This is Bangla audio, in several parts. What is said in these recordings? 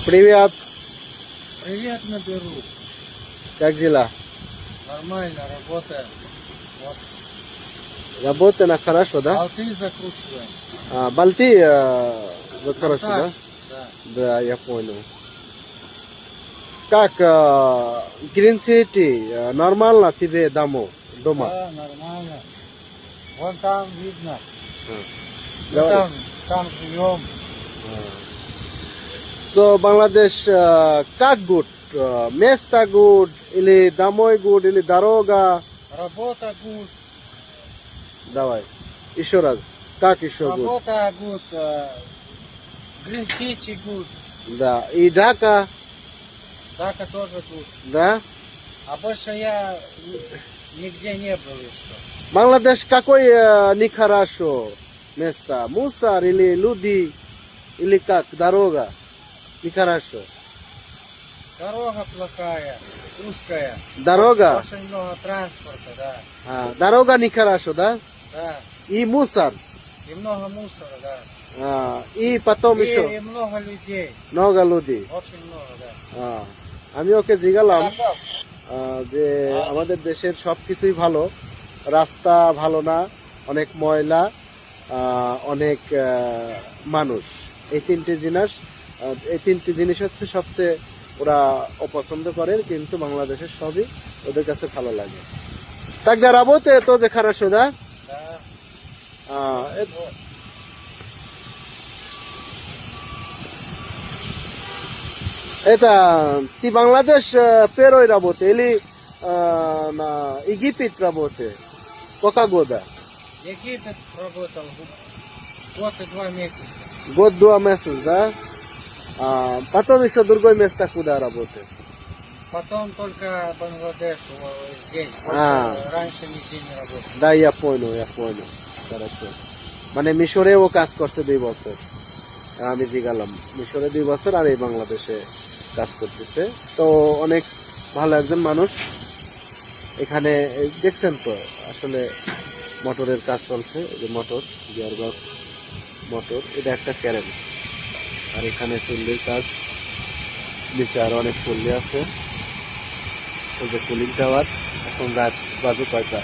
Привет. Привет наберу. Как дела? Нормально, работаем. Вот. Работа хорошо, да? Болты закручиваем. Болты хорошо, да? Монтаж, да. Да, я понял. Как Green City нормально тебе дома? Да, нормально. Вон там видно. Мы Давай. там живем. So Bangladesh как good? Место good или домой good или дорога? Работа гуд. Давай. Еще раз. Как еще good? Работа гуд. Green City гуд. Да. И Дака, Дака тоже гуд. да? А больше я нигде не был еще. Бангладеш какой нехорошо место? Мусор или люди? Или как? Дорога? Нехорошо. Дорога плохая, узкая. Дорога? Очень много транспорта, да. Дорога нехорошо, да? Да. И мусор. И много мусора, да. И потом еще И много людей. много людей. Очень много, да. আমি ওকে জিজ্ঞালাম যে আমাদের দেশের সব কিছুই ভালো, রাস্তা ভালো না, অনেক ময়লা, অনেক মানুষ, এই তিনটি জিনিস হচ্ছে সবচেয়ে ওরা অপছন্দ করে, কিন্তু বাংলাদেশের সবই ওদের কাছে ভালো লাগে. Тогда работает тоже хорошо, да? Да. Это ты Бангладеш первой работы или на Египет работы? Сколько года? Египет работал год и 2 месяца. Год, 2 месяца, да? Потом еще другое место куда работает? Потом только Бангладеш здесь. Раньше нигде не работал. Да, я понял. Хорошо. মানে মিশরেও কাজ করছে 2 বছর. আমি জিজ্ঞালাম মিশরে 2 বছর আর এই বাংলাদেশে কাজ করতেছে, তো অনেক ভালো একজন মানুষ. এখানে দেখছেন তো আসলে মোটরের কাজ চলছে, এই যে মোটর, গিয়ার বক্স মোটর, এটা একটা ক্যারেন. আর এখানে চুল্লির কাজ, নিচে আরো অনেক চুল্লি আছে. এই যে কুলিং টাওয়ার. এখন রাত বাজে কয়টা?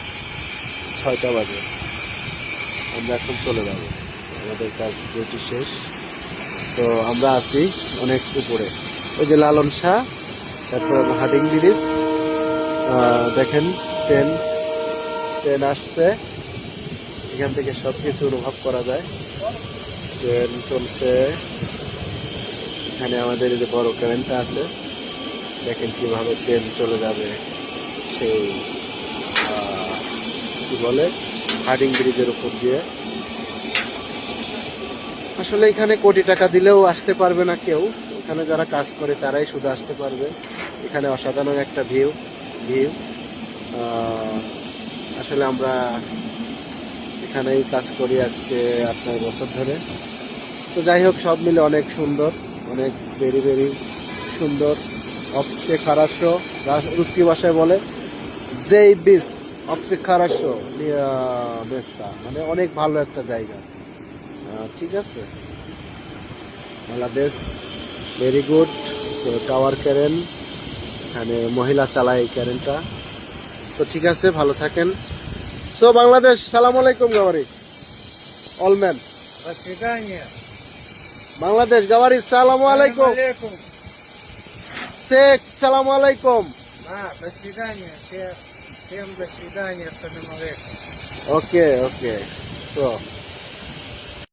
6টা বাজে. আমরা এখন চলে যাবো, আমাদের কাজ ডিউটি শেষ. তো আমরা আছি অনেক উপরে, ওই যে লালন শাহ, তারপর হার্ডিং ব্রিজ, দেখেন ট্রেন আসছে, এখান থেকে সবকিছু অনুভব করা যায়. ট্রেন চলছে, এখানে আমাদের এই যে বড় ট্রেনটা আছে, দেখেন কিভাবে ট্রেন চলে যাবে সেই কি বলে হার্ডিং ব্রিজের উপর দিয়ে. আসলে এখানে কোটি টাকা দিলেও আসতে পারবে না কেউ, এখানে যারা কাজ করে তারাই শুধু আসতে পারবে. এখানে অসাধারণ একটা ভিউ. আসলে আমরা এখানেই কাজ করি আজকে 8 বছর ধরে. তো যাই হোক, সব মিলে অনেক সুন্দর, অনেক ভেরি সুন্দর. অবচে খারাসো রুস্কি ভাষায় বলে যেই বিচ, অবচে খারাসো মেস্তা, মানে অনেক ভালো একটা জায়গা. ঠিক আছে, Bangladesh very good. So tower Karen, এখানে মহিলা চালায় এই ক্যারেনটা. তো ঠিক আছে, ভালো থাকেন. সো বাংলাদেশ, সালাম আলাইকুম গাওয়ারি অলম্যান. До свидания. বাংলাদেশ গাওয়ারি সালাম আলাইকুম. শেখ সালাম আলাইকুম. До свидания. Всем до свидания. Ассаляму алейкум. ওকে. সো